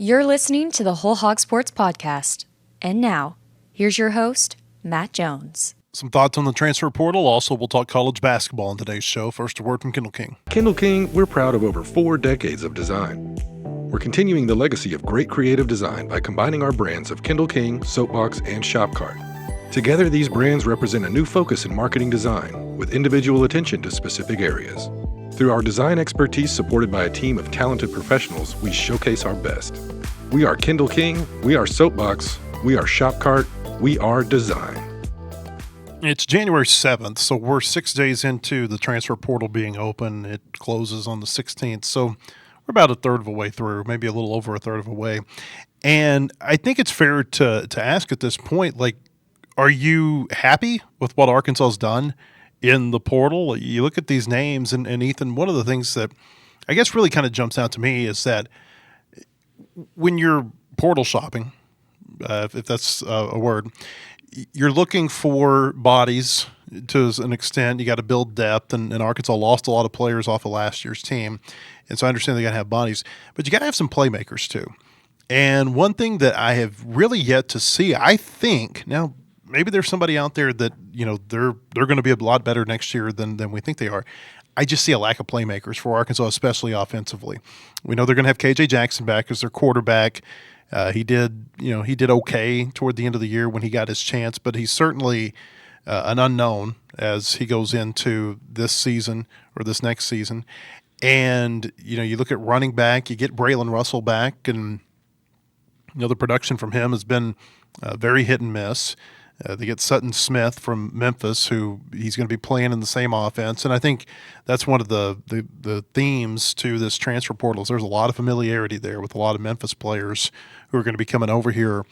You're listening to the Whole Hog Sports Podcast. And now, here's your host, Matt Jones. Some thoughts on the transfer portal. Also, we'll talk college basketball in today's show. First, a word from Kendall King. Kendall King, we're proud of over 4 decades of design. We're continuing the legacy of great creative design by combining our brands of Kendall King, Soapbox, and Shopcart. Together, these brands represent a new focus in marketing design with individual attention to specific areas. Through our design expertise supported by a team of talented professionals, we showcase our best. We are Kendall King, we are Soapbox, we are Shopcart, we are design. It's January 7th, so we're 6 days into the transfer portal being open. It closes on the 16th, so we're about a third of a way through, maybe a little over a third of a way. And I think it's fair to ask at this point, like, are you happy with what Arkansas has done in the portal? You look at these names, and Ethan, one of the things that I guess really kind of jumps out to me is that when you're portal shopping, if that's a word, you're looking for bodies to an extent. You got to build depth, and Arkansas lost a lot of players off of last year's team, and so I understand they got to have bodies, but you got to have some playmakers too. And one thing that I have really yet to see, I think, now maybe there's somebody out there that, you know, they're going to be a lot better next year than we think they are. I just see a lack of playmakers for Arkansas, especially offensively. We know they're going to have KJ Jackson back as their quarterback. He did okay toward the end of the year when he got his chance, but he's certainly an unknown as he goes into this season or this next season. And, you know, you look at running back, you get Braylon Russell back, and, you know, the production from him has been very hit and miss. They get Sutton Smith from Memphis, who he's going to be playing in the same offense. And I think that's one of the themes to this transfer portal. There's a lot of familiarity there with a lot of Memphis players who are going to be coming over here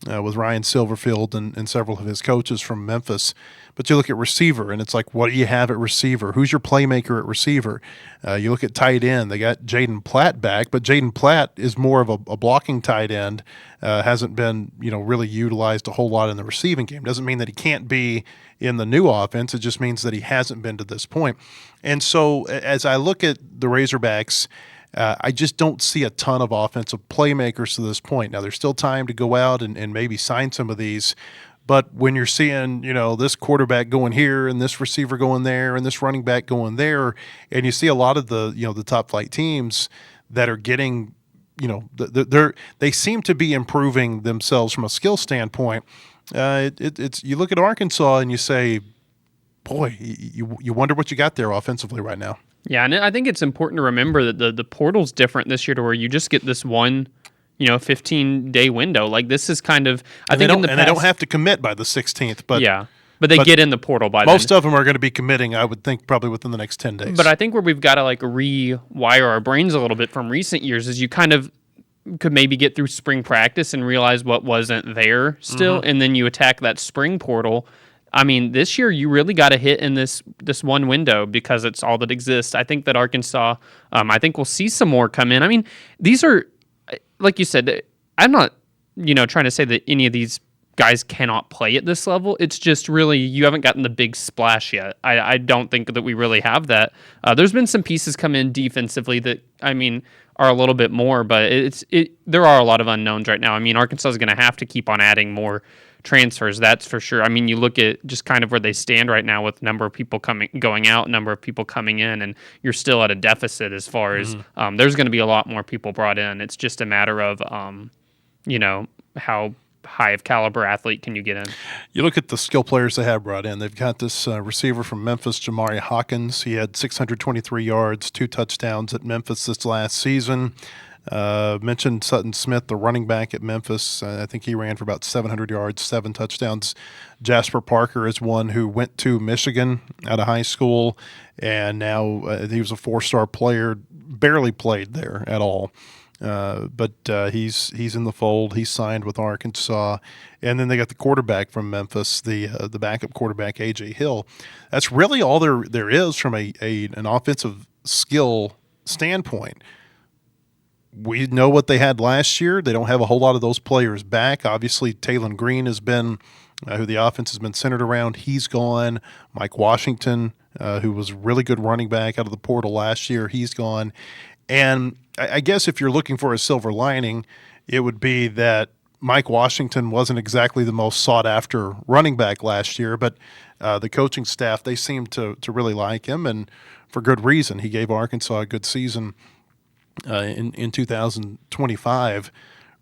with Ryan Silverfield and several of his coaches from Memphis. But you look at receiver, and it's like, what do you have at receiver? Who's your playmaker at receiver? You look at tight end. They got Jaden Platt back, but Jaden Platt is more of a blocking tight end. Hasn't been, you know, really utilized a whole lot in the receiving game. Doesn't mean that he can't be in the new offense. It just means that he hasn't been to this point. And so as I look at the Razorbacks, I just don't see a ton of offensive playmakers to this point. Now, there's still time to go out and maybe sign some of these. But when you're seeing, you know, this quarterback going here and this receiver going there and this running back going there, and you see a lot of the, you know, the top flight teams that are getting, you know, they seem to be improving themselves from a skill standpoint. It's you look at Arkansas and you say, boy, you wonder what you got there offensively right now. Yeah, and I think it's important to remember that the portal's different this year to where you just get this one, you know, 15-day window. Like, this is kind of, I think in the past, they don't have to commit by the 16th, but yeah. But they get in the portal by most then. of them are going to be committing, I would think, probably within the next 10 days. But I think where we've got to, like, rewire our brains a little bit from recent years is you kind of could maybe get through spring practice and realize what wasn't there still, and then you attack that spring portal. I mean, this year you really got to hit in this one window because it's all that exists. I think that Arkansas, I think we'll see some more come in. I mean, these are, like you said, I'm not, you know, trying to say that any of these guys cannot play at this level. It's just really, you haven't gotten the big splash yet. I don't think that we really have that. There's been some pieces come in defensively that, I mean, are a little bit more, but there are a lot of unknowns right now. I mean, Arkansas is going to have to keep on adding more transfers, that's for sure. I mean, you look at just kind of where they stand right now with number of people going out, number of people coming in, and you're still at a deficit as far as there's going to be a lot more people brought in. It's just a matter of, you know, how high of caliber athlete can you get in? You look at the skill players they have brought in. They've got this receiver from Memphis, Jamari Hawkins. He had 623 yards, 2 touchdowns at Memphis this last season. Mentioned Sutton Smith, the running back at Memphis. I think he ran for about 700 yards, 7 touchdowns. Jasper Parker is one who went to Michigan out of high school, and now he was a 4-star player, barely played there at all. But he's in the fold. He's signed with Arkansas. And then they got the quarterback from Memphis, the backup quarterback, A.J. Hill. That's really all there is from an offensive skill standpoint. We know what they had last year. They don't have a whole lot of those players back. Obviously, Taylon Green has been who the offense has been centered around. He's gone. Mike Washington, who was a really good running back out of the portal last year, he's gone. And I guess if you're looking for a silver lining, it would be that Mike Washington wasn't exactly the most sought-after running back last year, but the coaching staff, they seemed to really like him, and for good reason. He gave Arkansas a good season in 2025.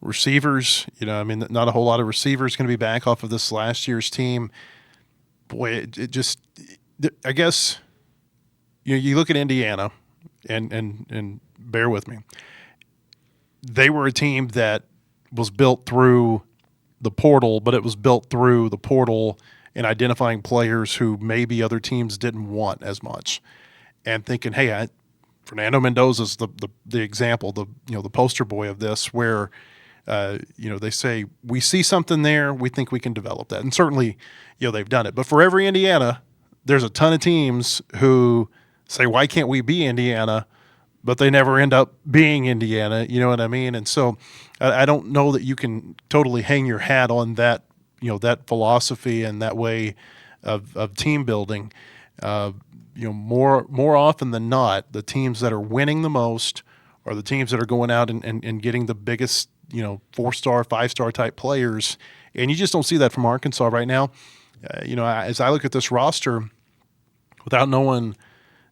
Receivers, not a whole lot of receivers going to be back off of this last year's team. Boy, it just, I guess, you look at Indiana, and bear with me. They were a team that was built through the portal, but it was built through the portal and identifying players who maybe other teams didn't want as much, and thinking, hey, Fernando Mendoza's the example, the poster boy of this, where they say we see something there, we think we can develop that, and certainly, they've done it. But for every Indiana, there's a ton of teams who say, why can't we be Indiana? But they never end up being Indiana. You know what I mean? And so I don't know that you can totally hang your hat on that, that philosophy and that way of team building. More often than not, the teams that are winning the most are the teams that are going out and getting the biggest, 4-star, 5-star type players. And you just don't see that from Arkansas right now. As I look at this roster, without knowing,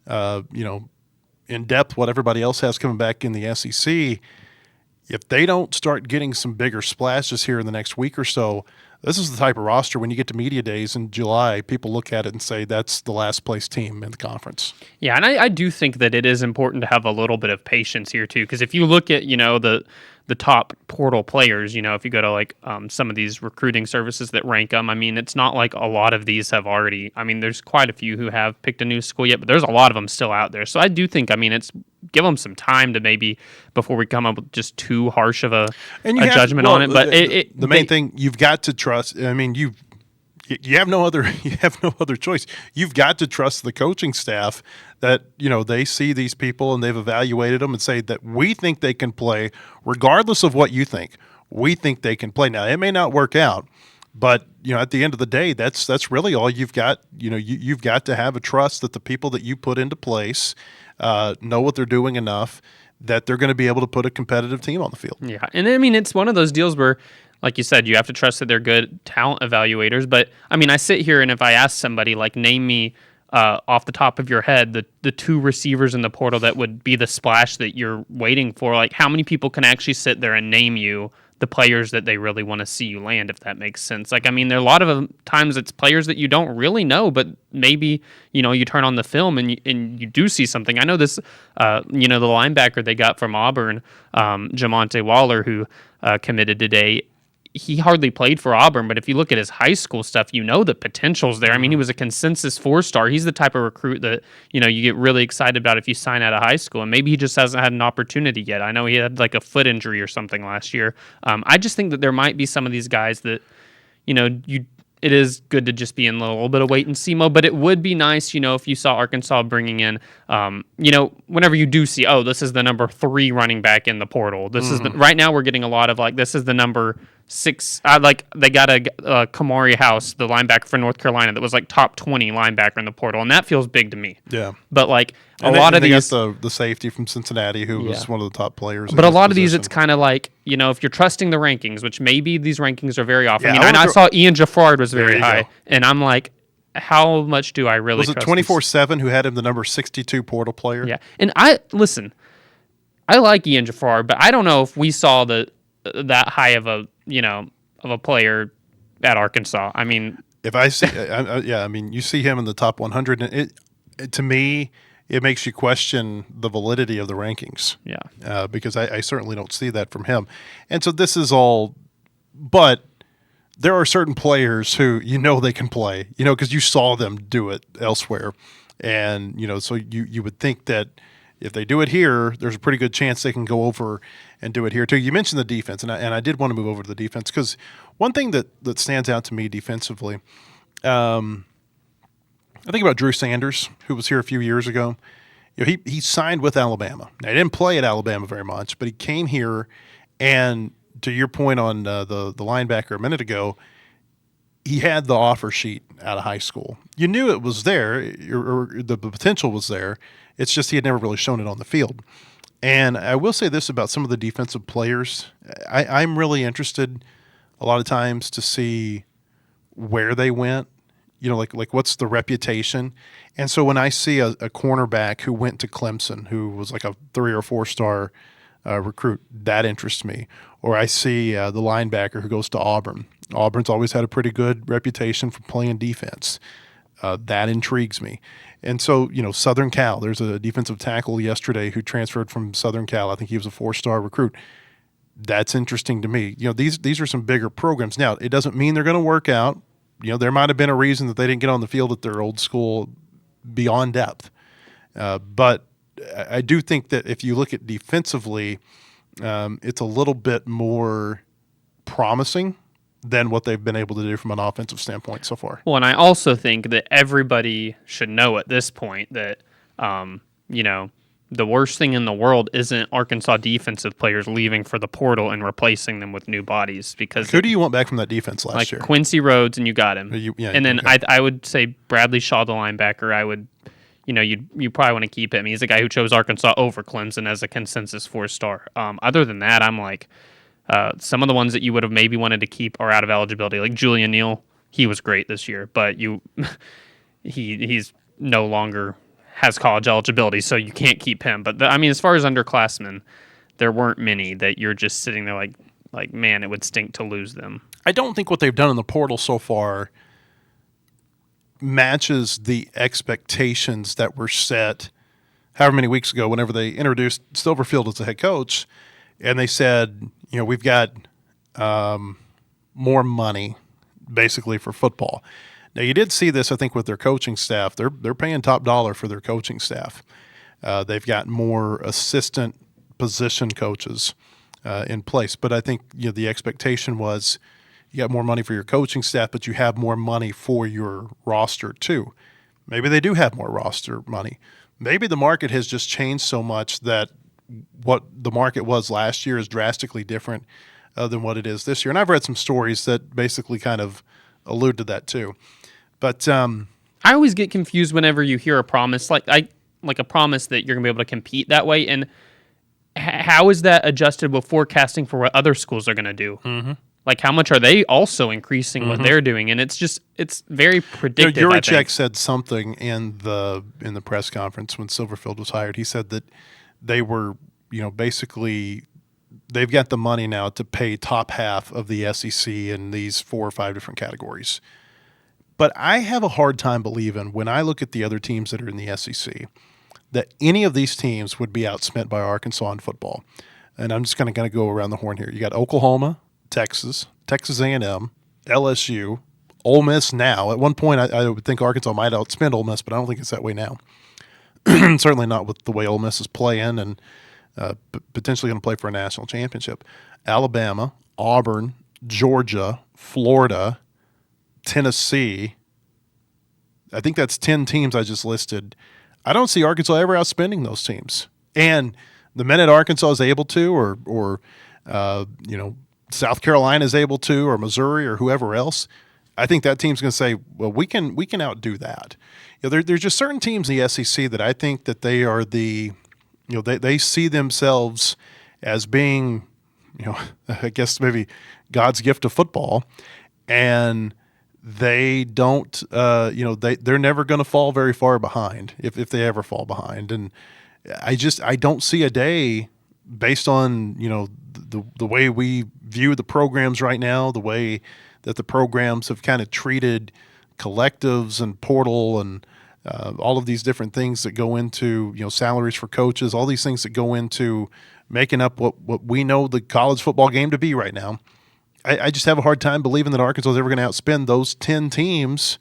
in depth what everybody else has coming back in the SEC, if they don't start getting some bigger splashes here in the next week or so, this is the type of roster when you get to media days in July, people look at it and say that's the last place team in the conference. Yeah, and I do think that it is important to have a little bit of patience here too, because if you look at the top portal players, if you go to like some of these recruiting services that rank them, I mean, it's not like a lot of these have already. I mean, there's quite a few who have picked a new school yet, but there's a lot of them still out there. So I do think, it's give them some time to maybe before we come up with just too harsh of a judgment on it. But the main thing, you've got to trust. I mean, you have no other choice. You've got to trust the coaching staff that they see these people and they've evaluated them and say that we think they can play regardless of what you think. We think they can play. Now it may not work out, but at the end of the day, that's really all you've got. You've got to have a trust that the people that you put into place know what they're doing enough that they're going to be able to put a competitive team on the field. Yeah, and it's one of those deals where, like you said, you have to trust that they're good talent evaluators. But, I sit here and if I ask somebody, like, name me off the top of your head the two receivers in the portal that would be the splash that you're waiting for, like, how many people can actually sit there and name you the players that they really want to see you land, if that makes sense? Like, there are a lot of times it's players that you don't really know, but maybe, you turn on the film and you do see something. I know this, the linebacker they got from Auburn, Jamonte Waller, who committed today. He hardly played for Auburn, but if you look at his high school stuff, the potential's there. He was a consensus 4-star. He's the type of recruit that, you get really excited about if you sign out of high school, and maybe he just hasn't had an opportunity yet. I know he had like a foot injury or something last year. I just think that there might be some of these guys that, it is good to just be in a little bit of wait and see mode, but it would be nice, if you saw Arkansas bringing in, whenever you do see, this is the number 3 running back in the portal. This is right now we're getting a lot of like, this is the number 6. They got a Kamari House, the linebacker for North Carolina, that was like top 20 linebacker in the portal, and that feels big to me. Yeah, but like a lot of these, got the safety from Cincinnati who was one of the top players. But a lot of these, it's kind of like if you're trusting the rankings, which maybe these rankings are very off. Yeah, I saw Ian Jaffard was very high, and I'm like, how much do I really trust? Was it 24/7 who had him the number 62 portal player? Yeah, and I like Ian Jaffard, but I don't know if we saw that high of a player at Arkansas. If I see, you see him in the top 100, and to me, it makes you question the validity of the rankings. Yeah, because I certainly don't see that from him, and so this is all. But there are certain players who they can play, because you saw them do it elsewhere, and so you would think that if they do it here, there's a pretty good chance they can go over and do it here too. You mentioned the defense, and I did want to move over to the defense because one thing that stands out to me defensively, I think about Drew Sanders, who was here a few years ago. He signed with Alabama. Now, he didn't play at Alabama very much, but he came here, and to your point on the linebacker a minute ago, he had the offer sheet out of high school. You knew it was there, or the potential was there. It's just he had never really shown it on the field. And I will say this about some of the defensive players. I'm really interested a lot of times to see where they went, like what's the reputation. And so when I see a cornerback who went to Clemson, who was like a 3 or 4 star recruit, that interests me. Or I see the linebacker who goes to Auburn. Auburn's always had a pretty good reputation for playing defense. That intrigues me. And so, Southern Cal, there's a defensive tackle yesterday who transferred from Southern Cal. I think he was a 4-star recruit. That's interesting to me. These are some bigger programs. Now, it doesn't mean they're going to work out. There might have been a reason that they didn't get on the field at their old school beyond depth. But I do think that if you look at defensively, it's a little bit more promising than what they've been able to do from an offensive standpoint so far. Well, and I also think that everybody should know at this point that, the worst thing in the world isn't Arkansas defensive players leaving for the portal and replacing them with new bodies. Because who do you want back from that defense last year? Quincy Rhodes, and you got him. And then okay. I would say Bradley Shaw, the linebacker. I would, you probably want to keep him. He's the guy who chose Arkansas over Clemson as a consensus 4-star. Other than that, I'm like, some of the ones that you would have maybe wanted to keep are out of eligibility, like Julian Neal. He was great this year, but he's no longer has college eligibility, so you can't keep him. But as far as underclassmen, there weren't many that you're just sitting there like man, it would stink to lose them. I don't think what they've done in the portal so far matches the expectations that were set however many weeks ago whenever they introduced Silverfield as the head coach, and they said, we've got more money basically for football. Now, you did see this, I think, with their coaching staff. They're paying top dollar for their coaching staff. They've got more assistant position coaches in place. But I think the expectation was you got more money for your coaching staff, but you have more money for your roster too. Maybe they do have more roster money. Maybe the market has just changed so much that what the market was last year is drastically different than what it is this year. And I've read some stories that basically kind of allude to that too. But I always get confused whenever you hear a promise like a promise that you're going to be able to compete that way. And how is that adjusted with forecasting for what other schools are going to do? Mm-hmm. Like, how much are they also increasing what they're doing? And it's very predictive. Juracek said something in the press conference when Silverfield was hired. He said that they were, basically they've got the money now to pay top half of the SEC in these 4 or 5 different categories. But I have a hard time believing, when I look at the other teams that are in the SEC, that any of these teams would be outspent by Arkansas in football. And I'm just kind of going to go around the horn here. You got Oklahoma, Texas A&M, LSU, Ole Miss now. At one point, I would think Arkansas might outspend Ole Miss, but I don't think it's that way now. Certainly not with the way Ole Miss is playing and potentially going to play for a national championship. Alabama, Auburn, Georgia, Florida, Tennessee. I think that's 10 teams I just listed. I don't see Arkansas ever outspending those teams. And the minute Arkansas is able to, or South Carolina is able to, or Missouri, or whoever else, I think that team's going to say, well, we can outdo that. There's just certain teams in the SEC that I think that they are they see themselves as being, I guess maybe God's gift to football, and they don't, they're never going to fall very far behind if they ever fall behind. And I don't see a day based on, the way we view the programs right now, the way that the programs have kind of treated collectives and portal and all of these different things that go into, salaries for coaches, all these things that go into making up what we know the college football game to be right now. I just have a hard time believing that Arkansas is ever going to outspend those 10 teams.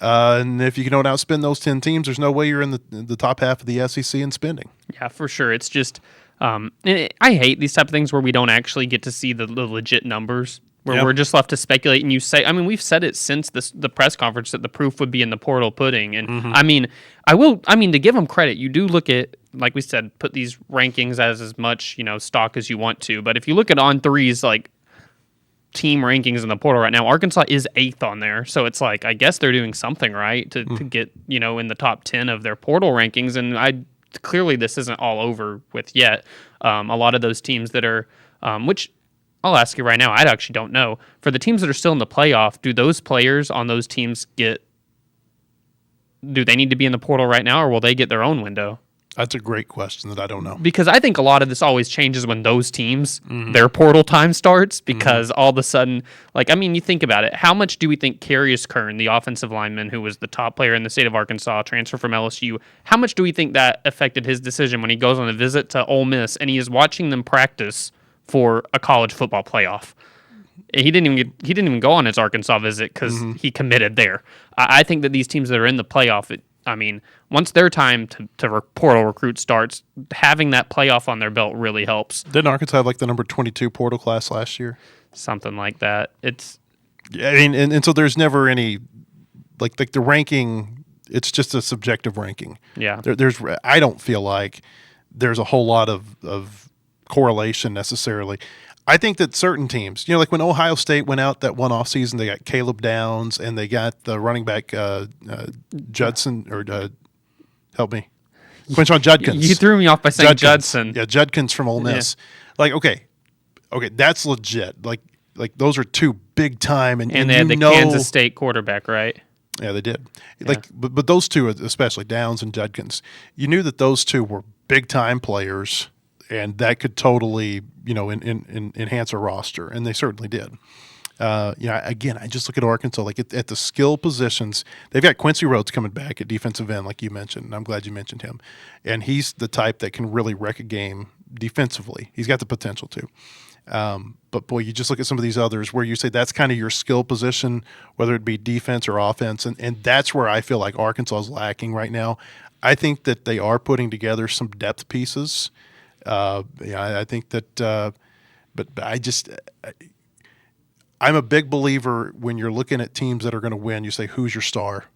And if you don't outspend those 10 teams, there's no way you're in the top half of the SEC in spending. Yeah, for sure. It's just I hate these type of things where we don't actually get to see the legit numbers, where we're just left to speculate. And you say, we've said it since the press conference that the proof would be in the portal pudding. And to give them credit, you do look at, like we said, put these rankings as much, stock as you want to. But if you look at On3's like team rankings in the portal right now, Arkansas is 8th on there. So it's like, I guess they're doing something right to get, in the top 10 of their portal rankings. And I clearly this isn't all over with yet. A lot of those teams that are, which I'll ask you right now, I actually don't know. For the teams that are still in the playoff, do those players on those teams do they need to be in the portal right now, or will they get their own window? That's a great question that I don't know. Because I think a lot of this always changes when those teams, their portal time starts, because all of a sudden, you think about it. How much do we think Carius Kern, the offensive lineman who was the top player in the state of Arkansas, transfer from LSU, how much do we think that affected his decision when he goes on a visit to Ole Miss and he is watching them practice for a college football playoff? He didn't even go on his Arkansas visit because he committed there. I think that these teams that are in the playoff, once their time to portal recruit starts, having that playoff on their belt really helps. Didn't Arkansas have the number 22 portal class last year? Something like that. And so there's never any the ranking. It's just a subjective ranking. Yeah. I don't feel like there's a whole lot of correlation necessarily. I think that certain teams, when Ohio State went out that one offseason, they got Caleb Downs and they got the running back Judson, or help me, Quinshon Judkins. You threw me off by saying Judson. Yeah, Judkins from Ole Miss. Yeah. Okay, that's legit. Like those are two big time, and they had the Kansas State quarterback, right? Yeah, they did. Yeah. But those two, especially Downs and Judkins, you knew that those two were big time players. And that could totally, enhance a roster, and they certainly did. Again, I just look at Arkansas, at the skill positions. They've got Quincy Rhodes coming back at defensive end, like you mentioned, and I'm glad you mentioned him. And he's the type that can really wreck a game defensively. He's got the potential to. But, boy, you just look at some of these others where you say that's kind of your skill position, whether it be defense or offense, and that's where I feel like Arkansas is lacking right now. I think that they are putting together some depth pieces. I think that, but I'm a big believer when you're looking at teams that are going to win, you say, who's your star?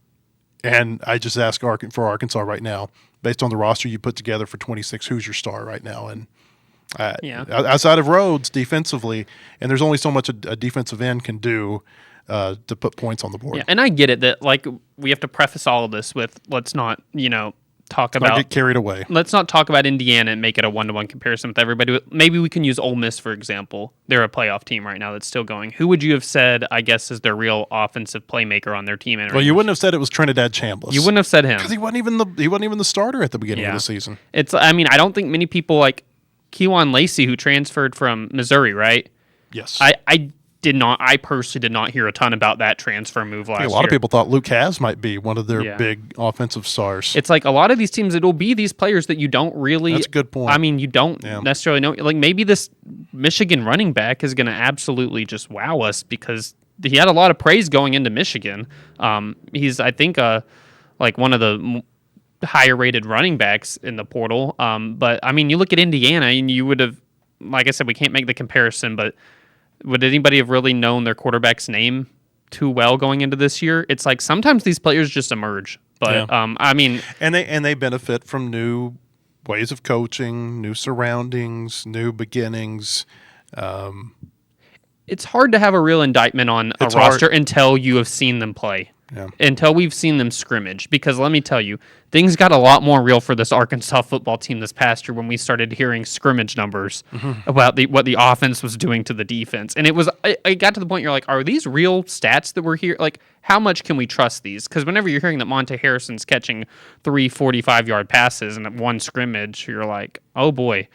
And I just ask for Arkansas right now, based on the roster you put together for 26, who's your star right now? And outside of Rhodes defensively, and there's only so much a defensive end can do to put points on the board. Yeah, and I get it that we have to preface all of this with let's not, talk about, get carried away. Let's not talk about Indiana and make it a one-to-one comparison with everybody. Maybe we can use Ole Miss, for example. They're a playoff team right now that's still going. Who would you have said, I guess, is their real offensive playmaker on their team? Well, you wouldn't have said it was Trinidad Chambliss. You wouldn't have said him. Because he wasn't even the starter at the beginning of the season. I don't think many people like Kejuan Lacey, who transferred from Missouri, right? Yes. I personally did not hear a ton about that transfer move last year. A lot of people thought Luke Hasz might be one of their big offensive stars. It's like a lot of these teams, it'll be these players that you don't really... That's a good point. You don't necessarily know. Maybe this Michigan running back is going to absolutely just wow us because he had a lot of praise going into Michigan. He's, I think, one of the higher rated running backs in the portal. But, you look at Indiana and you would have... Like I said, we can't make the comparison, but... Would anybody have really known their quarterback's name too well going into this year? It's like sometimes these players just emerge. But, And they benefit from new ways of coaching, new surroundings, new beginnings. It's hard to have a real indictment on a roster until you have seen them play. Yeah. Until we've seen them scrimmage. Because let me tell you, things got a lot more real for this Arkansas football team this past year when we started hearing scrimmage numbers about what the offense was doing to the defense. And it got to the point you're like, are these real stats that we're here? Like, how much can we trust these? Because whenever you're hearing that Monte Harrison's catching 3 45-yard passes in one scrimmage, you're like, oh boy.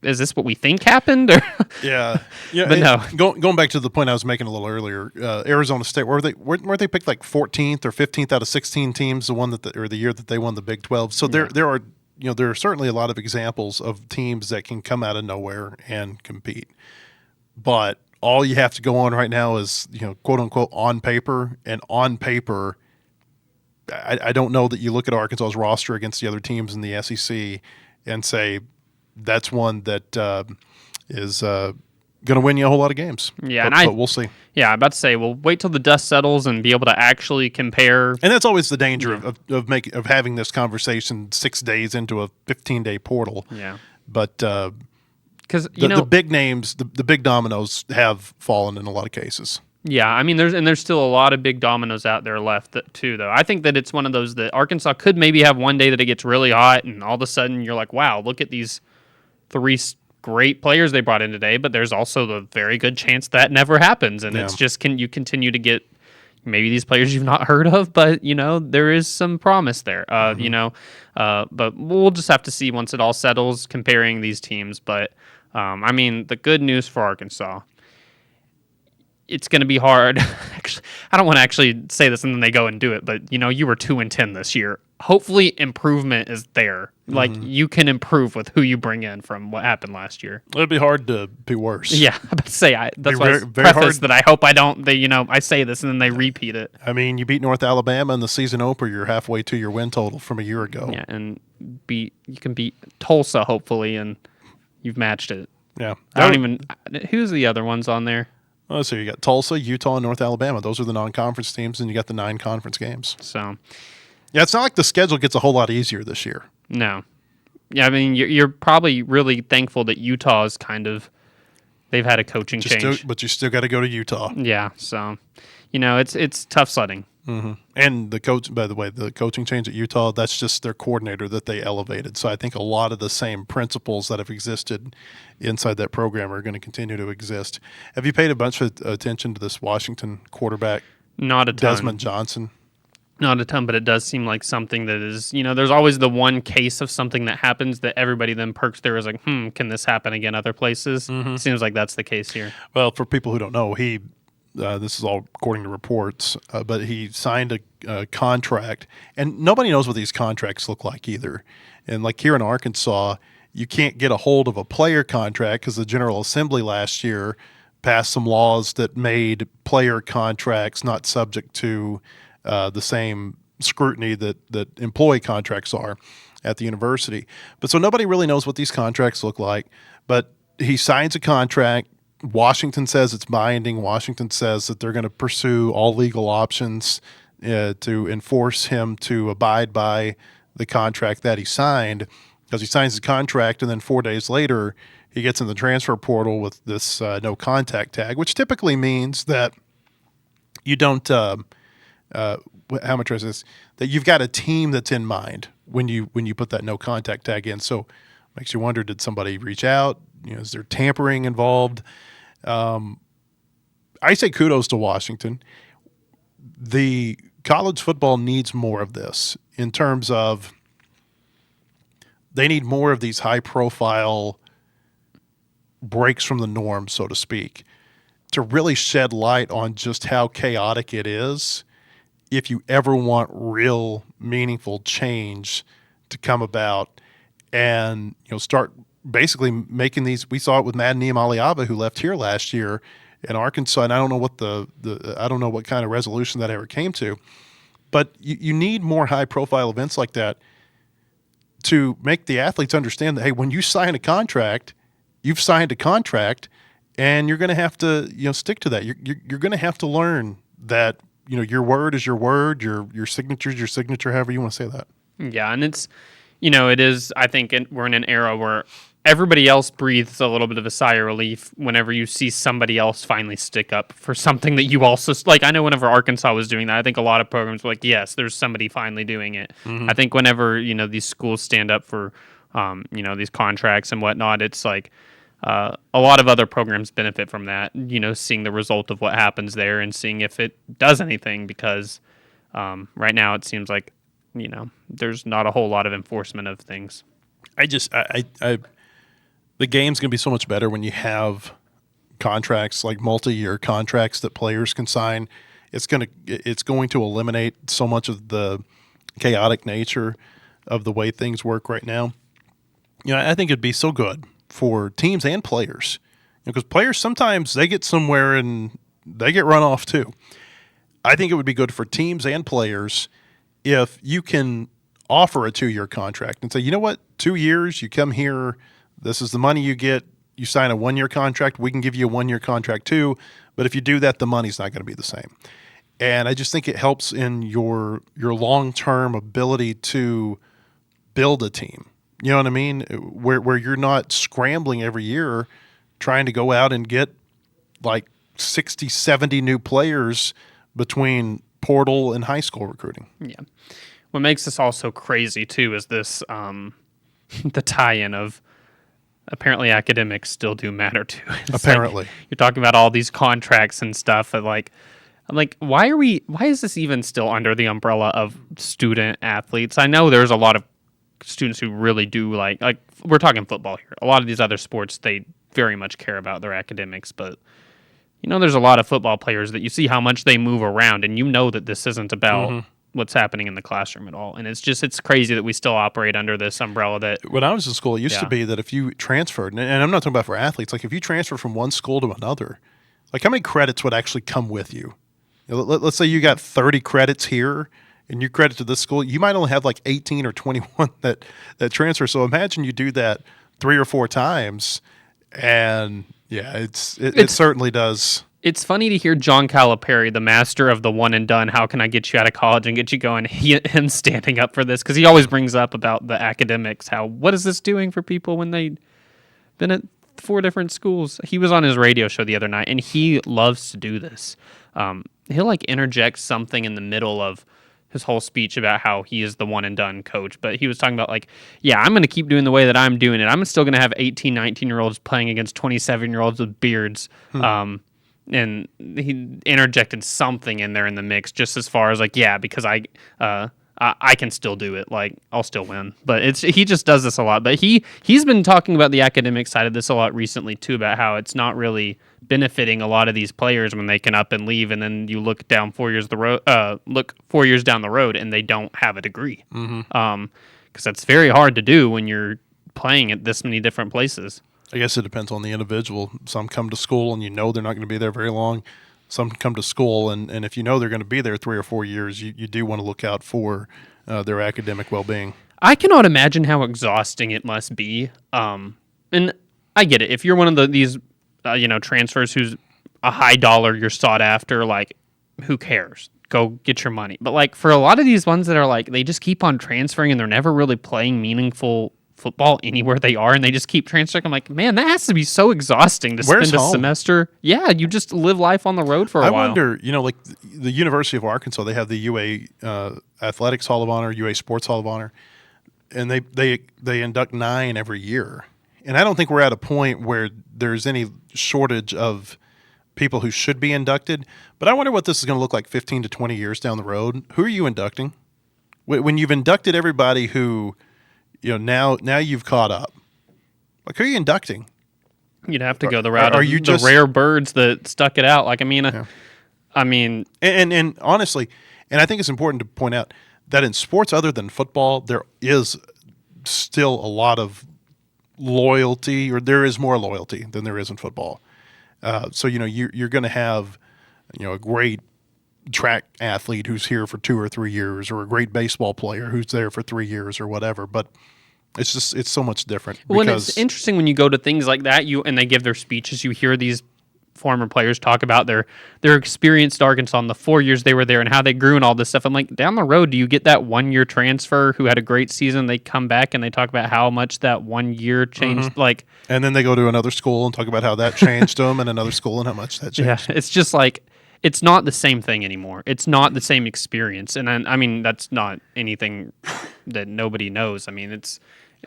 Is this what we think happened? Or yeah. But no. Going back to the point I was making a little earlier, Arizona State, weren't they picked 14th or 15th out of 16 teams, the year that they won the Big 12. So there are certainly a lot of examples of teams that can come out of nowhere and compete. But all you have to go on right now is quote unquote on paper, and on paper, I don't know that you look at Arkansas's roster against the other teams in the SEC and say, that's one that is going to win you a whole lot of games. Yeah, but we'll see. Yeah, I'm about to say, we'll wait till the dust settles and be able to actually compare. And that's always the danger of having this conversation 6 days into a 15-day portal. Yeah, but because the big names, the big dominoes have fallen in a lot of cases. Yeah, I mean, there's still a lot of big dominoes out there left too, though. I think that it's one of those that Arkansas could maybe have one day that it gets really hot, and all of a sudden you're like, wow, look at these three great players they brought in today. But there's also the very good chance that never happens, and it's just can you continue to get maybe these players you've not heard of, but there is some promise there. But we'll just have to see once it all settles comparing these teams. But I mean, the good news for Arkansas. It's going to be hard. Actually, I don't want to actually say this and then they go and do it, but you were 2-10 this year. Hopefully improvement is there. Like you can improve with who you bring in from what happened last year. It'd be hard to be worse. Yeah, I'm about to say that's why very preface hard. that I hope I don't. I say this and then they repeat it. I mean, you beat North Alabama in the season opener. You're halfway to your win total from a year ago. Yeah, and you can beat Tulsa hopefully, and you've matched it. Yeah, I don't even. Who's the other ones on there? Oh, so you got Tulsa, Utah, and North Alabama. Those are the non-conference teams, and you got the 9 conference games. So, yeah, it's not like the schedule gets a whole lot easier this year. No. Yeah, I mean, you're probably really thankful that Utah is they've had a coaching change. But you still got to go to Utah. Yeah, so, it's tough sledding. Mm-hmm. And the coach, by the way, the coaching change at Utah, that's just their coordinator that they elevated. So I think a lot of the same principles that have existed inside that program are going to continue to exist. Have you paid a bunch of attention to this Washington quarterback? Not a ton. Desmond Johnson? Not a ton, but it does seem like something that is, there's always the one case of something that happens that everybody then perks there is like, can this happen again other places? Mm-hmm. Seems like that's the case here. Well, for people who don't know, this is all according to reports, but he signed a contract, and nobody knows what these contracts look like either. And like here in Arkansas, you can't get a hold of a player contract because the General Assembly last year passed some laws that made player contracts not subject to the same scrutiny that employee contracts are at the university. But so nobody really knows what these contracts look like, but he signs a contract. Washington says it's binding. Washington says that they're going to pursue all legal options to enforce him to abide by the contract that he signed, because he signs the contract and then 4 days later he gets in the transfer portal with this no contact tag, which typically means that you don't how much is this? That you've got a team that's in mind when you put that no contact tag in. So makes you wonder, did somebody reach out? Is there tampering involved? I say kudos to Washington. The college football needs more of this in terms of they need more of these high-profile breaks from the norm, so to speak, to really shed light on just how chaotic it is if you ever want real meaningful change to come about and start basically making these. We saw it with Madden Niamaliava, who left here last year in Arkansas, and I don't know what I don't know what kind of resolution that ever came to, but you need more high profile events like that to make the athletes understand that, hey, when you sign a contract, you've signed a contract, and you're going to have to stick to that. You're going to have to learn that your word is your word, your signature is your signature, however you want to say that. Yeah, and it's it is. I think we're in an era where everybody else breathes a little bit of a sigh of relief whenever you see somebody else finally stick up for something that you also like. I know whenever Arkansas was doing that, I think a lot of programs were like, yes, there's somebody finally doing it. Mm-hmm. I think whenever these schools stand up for these contracts and whatnot, it's like a lot of other programs benefit from that. Seeing the result of what happens there and seeing if it does anything, because right now it seems like there's not a whole lot of enforcement of things. The game's going to be so much better when you have contracts, like multi-year contracts that players can sign. It's going to eliminate so much of the chaotic nature of the way things work right now. I think it'd be so good for teams and players, because players sometimes they get somewhere and they get run off too. I think it would be good for teams and players if you can offer a 2-year contract and say, you know what, 2 years, you come here, this is the money you get. You sign a 1-year contract, we can give you a 1-year contract too, but if you do that, the money's not going to be the same. And I just think it helps in your long-term ability to build a team. You know what I mean? Where you're not scrambling every year trying to go out and get like 60, 70 new players between portal and high school recruiting. Yeah. What makes this all so crazy, too, is this the tie-in of apparently academics still do matter, too. Apparently. You're talking about all these contracts and stuff. And I'm like, why is this even still under the umbrella of student athletes? I know there's a lot of students who really do like we're talking football here. A lot of these other sports, they very much care about their academics, but there's a lot of football players that you see how much they move around, and that this isn't about what's happening in the classroom at all. And it's crazy that we still operate under this umbrella that when I was in school, it used to be that if you transferred, and I'm not talking about for athletes, like if you transfer from one school to another, like how many credits would actually come with you? Let's say you got 30 credits here and you credit to this school, you might only have like 18 or 21 that transfer. So imagine you do that 3 or 4 times, and yeah, it certainly does. It's funny to hear John Calipari, the master of the one and done, how can I get you out of college and get you going, him standing up for this, because he always brings up about the academics, what is this doing for people when they've been at 4 different schools. He was on his radio show the other night, and he loves to do this. He'll interject something in the middle of his whole speech about how he is the one and done coach, but he was talking about I'm going to keep doing the way that I'm doing it. I'm still going to have 18, 19-year-olds playing against 27-year-olds with beards. And he interjected something in there in the mix, just as far as because I can still do it. I'll still win. But he just does this a lot. But he's been talking about the academic side of this a lot recently too, about how it's not really benefiting a lot of these players when they can up and leave, and then you look down 4 years look 4 years down the road and they don't have a degree. Because that's very hard to do when you're playing at this many different places. I guess it depends on the individual. Some come to school and they're not going to be there very long. Some come to school and if they're going to be there 3 or 4 years, you do want to look out for their academic well-being. I cannot imagine how exhausting it must be. And I get it. If you're one of these transfers who's a high dollar, you're sought after, who cares? Go get your money. But for a lot of these ones that are they just keep on transferring and they're never really playing meaningful football anywhere they are, and they just keep transferring. I'm like, man, that has to be so exhausting to spend a semester. Yeah, you just live life on the road for a while. I wonder, the University of Arkansas, they have the UA Athletics Hall of Honor, UA Sports Hall of Honor, and they induct 9 every year. And I don't think we're at a point where there's any shortage of people who should be inducted. But I wonder what this is going to look like 15 to 20 years down the road. Who are you inducting? When you've inducted everybody who, now you've caught up. Who are you inducting? You'd have to go the route of the rare birds that stuck it out. And honestly, and I think it's important to point out that in sports other than football, there is still a lot of loyalty, or there is more loyalty than there is in football. So you're going to have a great track athlete who's here for 2 or 3 years, or a great baseball player who's there for 3 years or whatever. But it's so much different. Well, it's interesting when you go to things like that, and they give their speeches. You hear these former players talk about their experience at Arkansas in the 4 years they were there and how they grew and all this stuff. I'm like, down the road, do you get that 1 year transfer who had a great season? They come back and they talk about how much that 1 year changed. And then they go to another school and talk about how that changed them, and another school and how much that changed. Yeah, it's just it's not the same thing anymore. It's not the same experience. And that's not anything that nobody knows.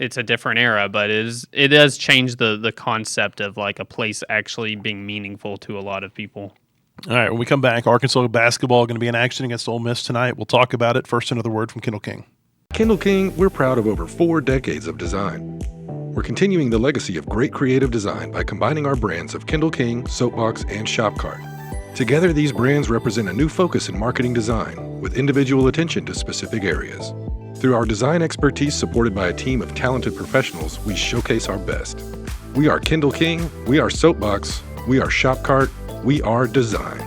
It's a different era, but it does change the concept of a place actually being meaningful to a lot of people. All right, when we come back, Arkansas basketball going to be in action against Ole Miss tonight. We'll talk about it. First, another word from Kendall King. Kendall King, we're proud of over 4 decades of design. We're continuing the legacy of great creative design by combining our brands of Kendall King, Soapbox, and Shopcart. Together, these brands represent a new focus in marketing design with individual attention to specific areas. Through our design expertise supported by a team of talented professionals, we showcase our best. We are Kendall King, we are Soapbox, we are Shopcart, we are design.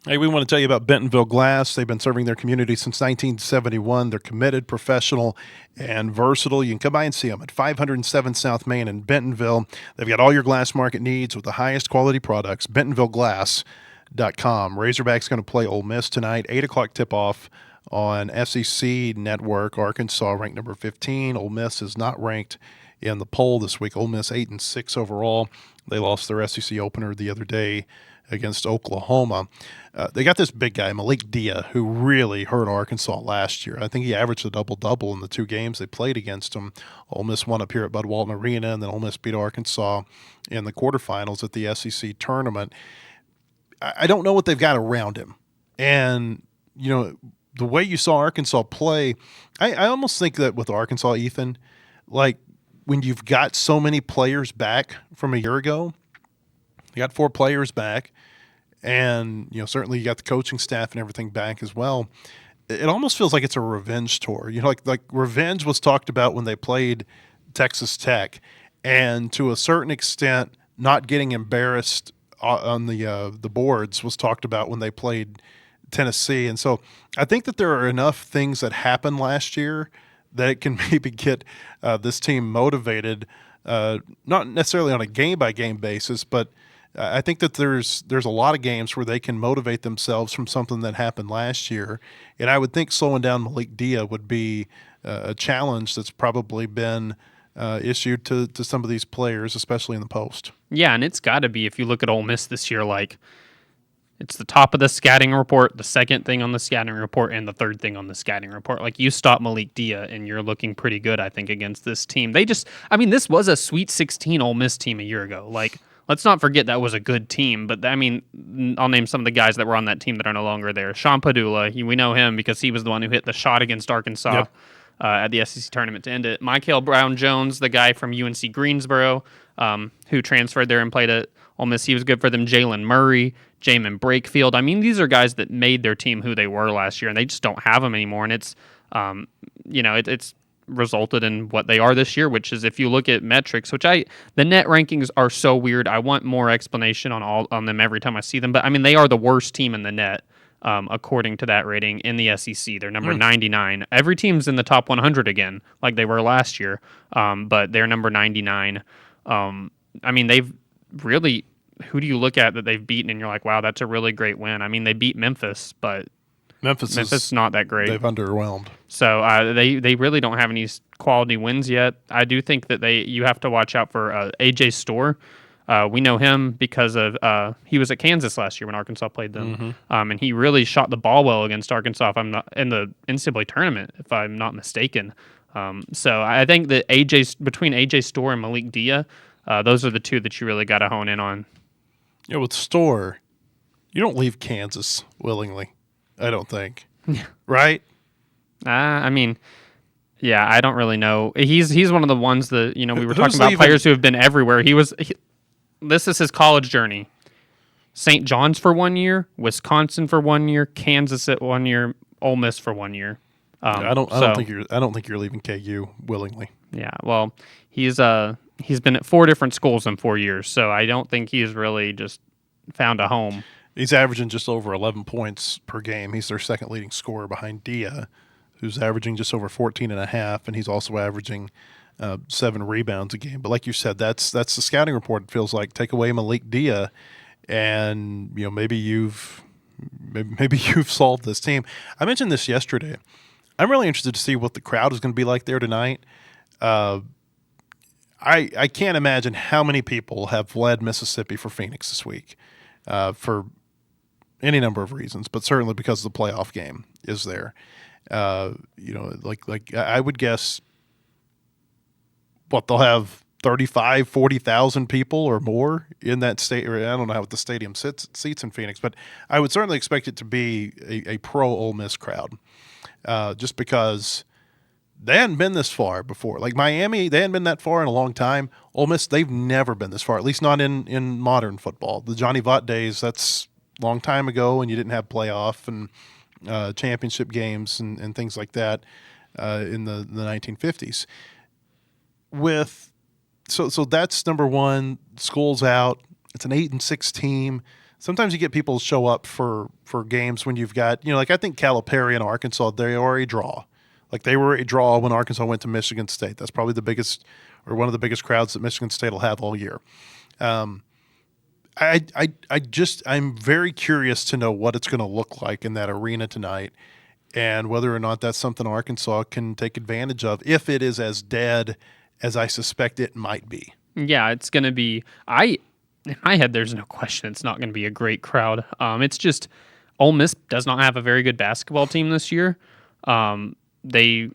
Hey, we want to tell you about Bentonville Glass. They've been serving their community since 1971. They're committed, professional, and versatile. You can come by and see them at 507 South Main in Bentonville. They've got all your glass market needs with the highest quality products. BentonvilleGlass.com. Razorbacks going to play Ole Miss tonight, 8 o'clock tip-off on SEC Network. Arkansas ranked number 15. Ole Miss is not ranked in the poll this week. Ole Miss 8-6 overall. They lost their SEC opener the other day against Oklahoma. They got this big guy, Malik Dia, who really hurt Arkansas last year. I think he averaged a double-double in the 2 games they played against him. Ole Miss won up here at Bud Walton Arena, and then Ole Miss beat Arkansas in the quarterfinals at the SEC tournament. I don't know what they've got around him. And, the way you saw Arkansas play, I almost think that with Arkansas, Ethan, like when you've got so many players back from a year ago, you got 4 players back, and certainly you got the coaching staff and everything back as well. It almost feels like it's a revenge tour. Like revenge was talked about when they played Texas Tech, and to a certain extent, not getting embarrassed on the boards was talked about when they played Tennessee. And so I think that there are enough things that happened last year that it can maybe get this team motivated, not necessarily on a game-by-game basis, but I think that there's a lot of games where they can motivate themselves from something that happened last year. And I would think slowing down Malik Dia would be a challenge that's probably been issued to some of these players, especially in the post. Yeah, and it's got to be, if you look at Ole Miss this year, like it's the top of the scouting report, the second thing on the scouting report, and the third thing on the scouting report. Like, you stop Malik Dia, and you're looking pretty good, I think, against this team. This was a Sweet 16 Ole Miss team a year ago. Like, let's not forget that was a good team. But, I'll name some of the guys that were on that team that are no longer there. Sean Padula, we know him because he was the one who hit the shot against Arkansas. Yep. At the SEC tournament to end it. Michael Brown-Jones, the guy from UNC Greensboro, who transferred there and played at Ole Miss, he was good for them. Jalen Murray, Jamin Brakefield. These are guys that made their team who they were last year, and they just don't have them anymore. And it's, it's resulted in what they are this year, which is, if you look at metrics, the net rankings are so weird. I want more explanation on them every time I see them. But they are the worst team in the net. According to that rating in the SEC. They're number 99. Every team's in the top 100 again, like they were last year, but they're number 99. They've really, who do you look at that they've beaten and you're like, wow, that's a really great win? They beat Memphis, but Memphis is not that great. They've underwhelmed. So they really don't have any quality wins yet. I do think that you have to watch out for AJ Storr. We know him because of he was at Kansas last year when Arkansas played them, and he really shot the ball well against Arkansas. If I'm not in the NCAA tournament, if I'm not mistaken. So I think that between AJ Storr and Malik Dia, those are the two that you really got to hone in on. Yeah, with Storr, you don't leave Kansas willingly. I don't think. Right? Yeah, I don't really know. He's one of the ones that we were talking about players who have been everywhere. This is his college journey. St. John's for 1 year, Wisconsin for 1 year, Kansas at 1 year, Ole Miss for 1 year. I don't think you're leaving KU willingly. Yeah, well, he's been at 4 different schools in 4 years, so I don't think he's really just found a home. He's averaging just over 11 points per game. He's their second leading scorer behind Dia, who's averaging just over 14.5, and he's also averaging 7 rebounds a game. But like you said, that's the scouting report. It feels like take away Malik Dia, and maybe you've solved this team. I mentioned this yesterday. I'm really interested to see what the crowd is going to be like there tonight. I can't imagine how many people have fled Mississippi for Phoenix this week for any number of reasons, but certainly because the playoff game is there. Like I would guess they'll have 35, 40,000 people or more in that state. Or I don't know how the stadium seats in Phoenix, but I would certainly expect it to be a pro Ole Miss crowd, just because they hadn't been this far before. Like Miami, they hadn't been that far in a long time. Ole Miss, they've never been this far, at least not in modern football. The Johnny Vaught days, that's a long time ago, and you didn't have playoff and championship games and things like that in the 1950s. So that's number one. School's out. It's an 8-6 team. Sometimes you get people show up for games when you've got, like I think Calipari and Arkansas, they are a draw. Like they were a draw when Arkansas went to Michigan State. That's probably the biggest or one of the biggest crowds that Michigan State will have all year. I'm very curious to know what it's going to look like in that arena tonight, and whether or not that's something Arkansas can take advantage of if it is as dead as I suspect it might be. Yeah, it's going to be. In my head, there's no question it's not going to be a great crowd. It's just Ole Miss does not have a very good basketball team this year. They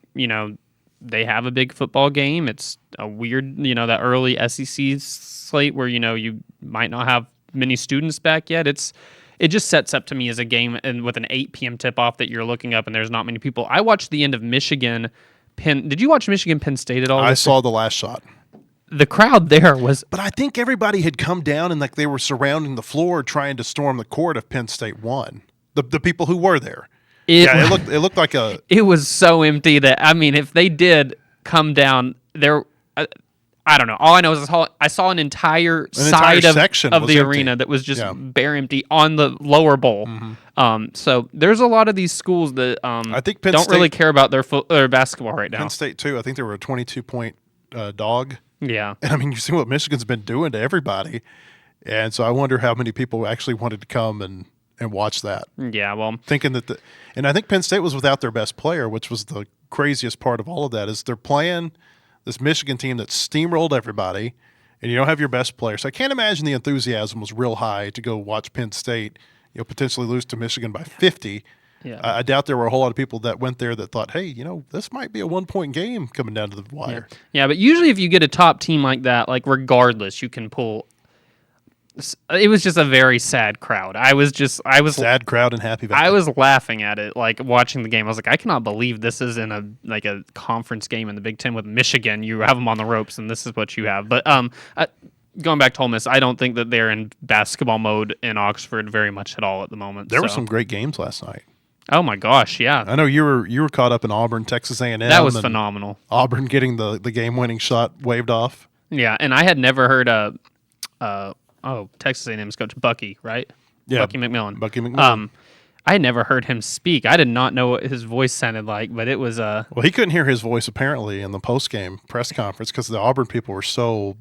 have a big football game. It's a weird, that early SEC slate where you might not have many students back yet. It just sets up to me as a game and with an 8 p.m. tip off that you're looking up and there's not many people. I watched the end of Michigan Penn. Did you watch Michigan Penn State at all? I saw the last shot. The crowd there was. But I think everybody had come down and they were surrounding the floor trying to storm the court if Penn State won. The people who were there. It looked like a. It was so empty that if they did come down there, I don't know. All I know is I saw an entire side section of the empty. arena that was just bare empty on the lower bowl. Mm-hmm. So there's a lot of these schools that I think Penn don't State, really care about their basketball right now. Penn State too. I think they were a 22-point dog. Yeah, and you see what Michigan's been doing to everybody, and so I wonder how many people actually wanted to come and watch that. Yeah, well, thinking that and I think Penn State was without their best player, which was the craziest part of all of that. Is they're playing this Michigan team that steamrolled everybody, and you don't have your best player. So I can't imagine the enthusiasm was real high to go watch Penn State, potentially lose to Michigan by 50. Yeah. I doubt there were a whole lot of people that went there that thought, hey, this might be a 1-point game coming down to the wire. Yeah, but usually if you get a top team like that, regardless, you can pull. It was just a very sad crowd. I was sad crowd and happy. I was laughing at it, watching the game. I was like, I cannot believe this is in a conference game in the Big Ten with Michigan. You have them on the ropes, and this is what you have. But going back to Ole Miss, I don't think that they're in basketball mode in Oxford very much at all at the moment. There were some great games last night. Oh my gosh, yeah. I know you were caught up in Auburn, Texas A&M. That was phenomenal. Auburn getting the game-winning shot waved off. Yeah, and I had never heard Texas A&M's coach Bucky, right? Yeah, Bucky McMillan. Bucky McMillan. I had never heard him speak. I did not know what his voice sounded like, but it was Well, he couldn't hear his voice apparently in the post-game press conference because the Auburn people were so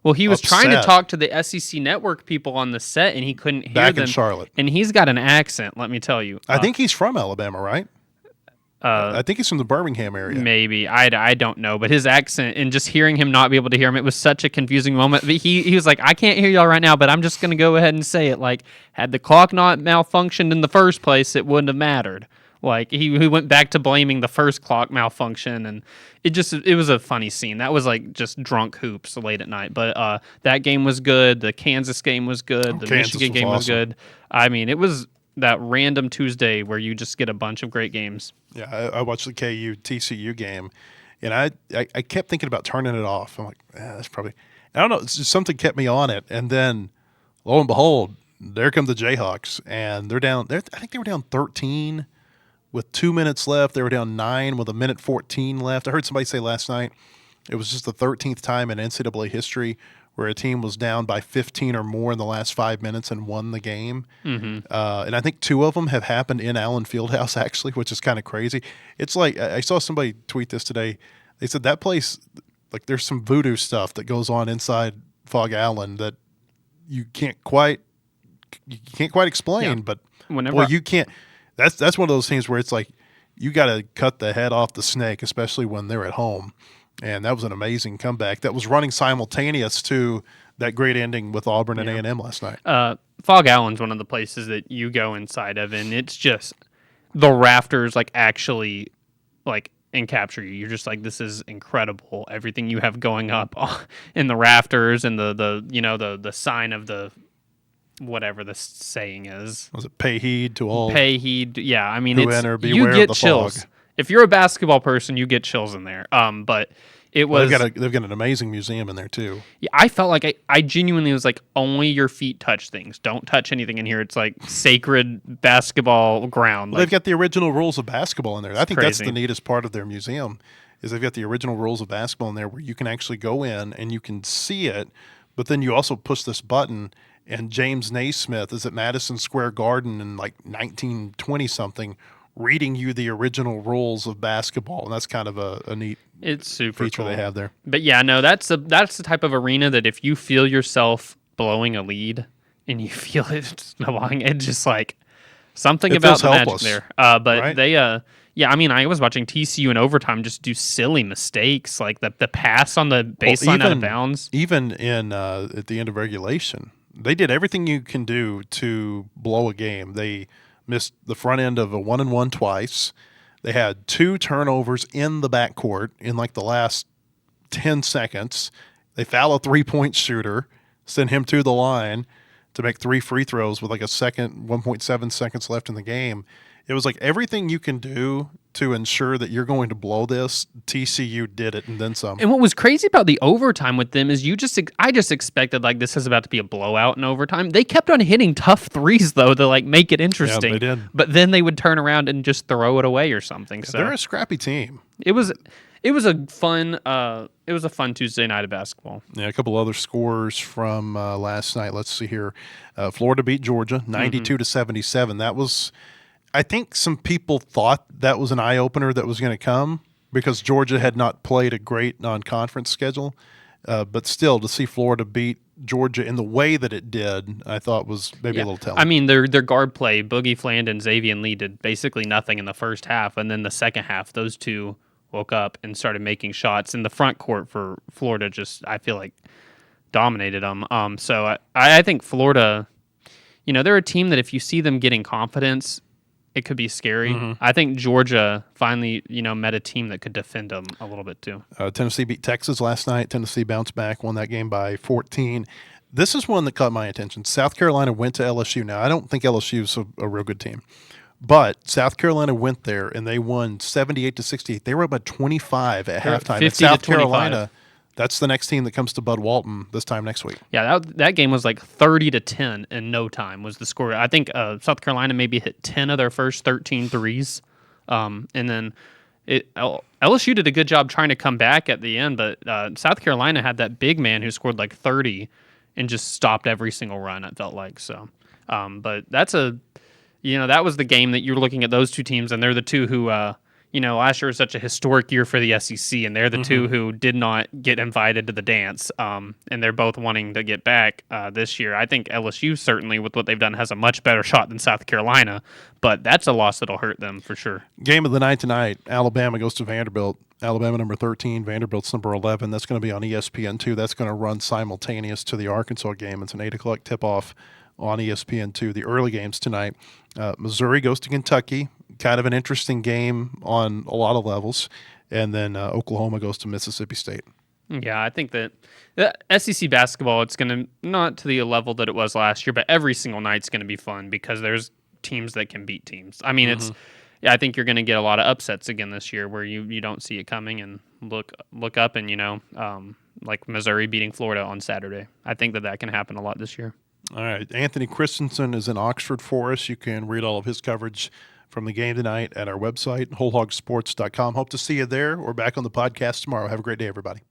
Well, he was upset. trying to talk to the SEC network people on the set, and he couldn't hear Back them. in Charlotte. And he's got an accent, let me tell you. I think he's from Alabama, right? I think he's from the Birmingham area. Maybe. I don't know. But his accent and just hearing him not be able to hear him, it was such a confusing moment. But he was like, I can't hear y'all right now, but I'm just going to go ahead and say it. Had the clock not malfunctioned in the first place, it wouldn't have mattered. He went back to blaming the first clock malfunction, and it was a funny scene. That was just drunk hoops late at night. But that game was good. The Kansas game was good. The Michigan game was good. It was that random Tuesday where you just get a bunch of great games. Yeah, I watched the KU TCU game, and I kept thinking about turning it off. I'm like, that's probably – I don't know. It's just something kept me on it. And then, lo and behold, there come the Jayhawks, and they're down – I think they were down 13 with 2 minutes left. They were down 9 with 1:14 left. I heard somebody say last night it was just the 13th time in NCAA history where a team was down by 15 or more in the last 5 minutes and won the game. Mm-hmm. And I think 2 of them have happened in Allen Fieldhouse, actually, which is kind of crazy. It's like I saw somebody tweet this today. They said that place, there's some voodoo stuff that goes on inside Fog Allen that you can't quite explain. Yeah. But you can't. That's one of those things where it's like you got to cut the head off the snake, especially when they're at home. And that was an amazing comeback that was running simultaneous to that great ending with Auburn and A&M last night. Fog Allen's one of the places that you go inside of, and it's just the rafters actually and capture you. You're just like, this is incredible. Everything you have going up in the rafters and the sign of the whatever the saying is. Was it pay heed to all? Pay heed. Yeah, who it's enter, you get the chills. Fog. If you're a basketball person, you get chills in there. But it was they've got an amazing museum in there too. Yeah, I felt like I genuinely was like, only your feet touch things. Don't touch anything in here. It's like sacred basketball ground. Well, they've got the original rules of basketball in there. I think crazy. That's the neatest part of their museum is they've got the original rules of basketball in there where you can actually go in and you can see it, but then you also push this button and James Naismith is at Madison Square Garden in 1920 something reading you the original rules of basketball, and that's kind of a neat it's super feature cool. they have there. But yeah, no, that's the type of arena that if you feel yourself blowing a lead and you feel it snowballing, it's just something it about the helpless, magic there. But right? they Yeah, I mean, I was watching TCU in overtime just do silly mistakes, like the pass on the baseline out of bounds. Even in at the end of regulation, they did everything you can do to blow a game. They missed the front end of a 1-and-1 twice. They had 2 turnovers in the backcourt in like the last 10 seconds. They foul a 3-point shooter, send him to the line to make 3 free throws with like 1.7 seconds left in the game. It was like everything you can do to ensure that you're going to blow this. TCU did it and then some. And what was crazy about the overtime with them is I just expected like this is about to be a blowout in overtime. They kept on hitting tough threes though to like make it interesting. Yeah, they did. But then they would turn around and just throw it away or something. Yeah, so they're a scrappy team. It was a fun Tuesday night of basketball. Yeah, a couple other scores from last night. Let's see here. Florida beat Georgia 92-77. That was, I think some people thought that was an eye-opener that was going to come because Georgia had not played a great non-conference schedule. But still, to see Florida beat Georgia in the way that it did, I thought was maybe a little telling. I mean, their guard play, Boogie Flandon, Xavier Lee did basically nothing in the first half, and then the second half, those two woke up and started making shots. In the front court for Florida just, I feel like, dominated them. So I think Florida, they're a team that if you see them getting confidence, it could be scary. Mm-hmm. I think Georgia finally, met a team that could defend them a little bit too. Tennessee beat Texas last night. Tennessee bounced back, won that game by 14. This is one that caught my attention. South Carolina went to LSU. Now, I don't think LSU is a real good team, but South Carolina went there and they won 78-68. They were up by 25 at halftime. 50 South to 25. Carolina, that's the next team that comes to Bud Walton this time next week. Yeah, that game was like 30-10 in no time was the score. I think South Carolina maybe hit 10 of their first 13 threes. And then LSU did a good job trying to come back at the end, but South Carolina had that big man who scored like 30 and just stopped every single run, it felt like. So, but that's that was the game that you're looking at those two teams, and they're the two who last year was such a historic year for the SEC, and they're the two who did not get invited to the dance, and they're both wanting to get back this year. I think LSU, certainly, with what they've done, has a much better shot than South Carolina, but that's a loss that'll hurt them for sure. Game of the night tonight, Alabama goes to Vanderbilt. Alabama number 13, Vanderbilt's number 11. That's going to be on ESPN2. That's going to run simultaneous to the Arkansas game. It's an 8 o'clock tip-off on ESPN2. The early games tonight, Missouri goes to Kentucky. Kind of an interesting game on a lot of levels. And then Oklahoma goes to Mississippi State. Yeah, I think that the SEC basketball, it's going to, not to the level that it was last year, but every single night's going to be fun because there's teams that can beat teams. I mean, I think you're going to get a lot of upsets again this year where you don't see it coming and look up and, like Missouri beating Florida on Saturday. I think that can happen a lot this year. All right. Anthony Christensen is in Oxford for us. You can read all of his coverage from the game tonight at our website, wholehogsports.com. Hope to see you there or back on the podcast tomorrow. Have a great day, everybody.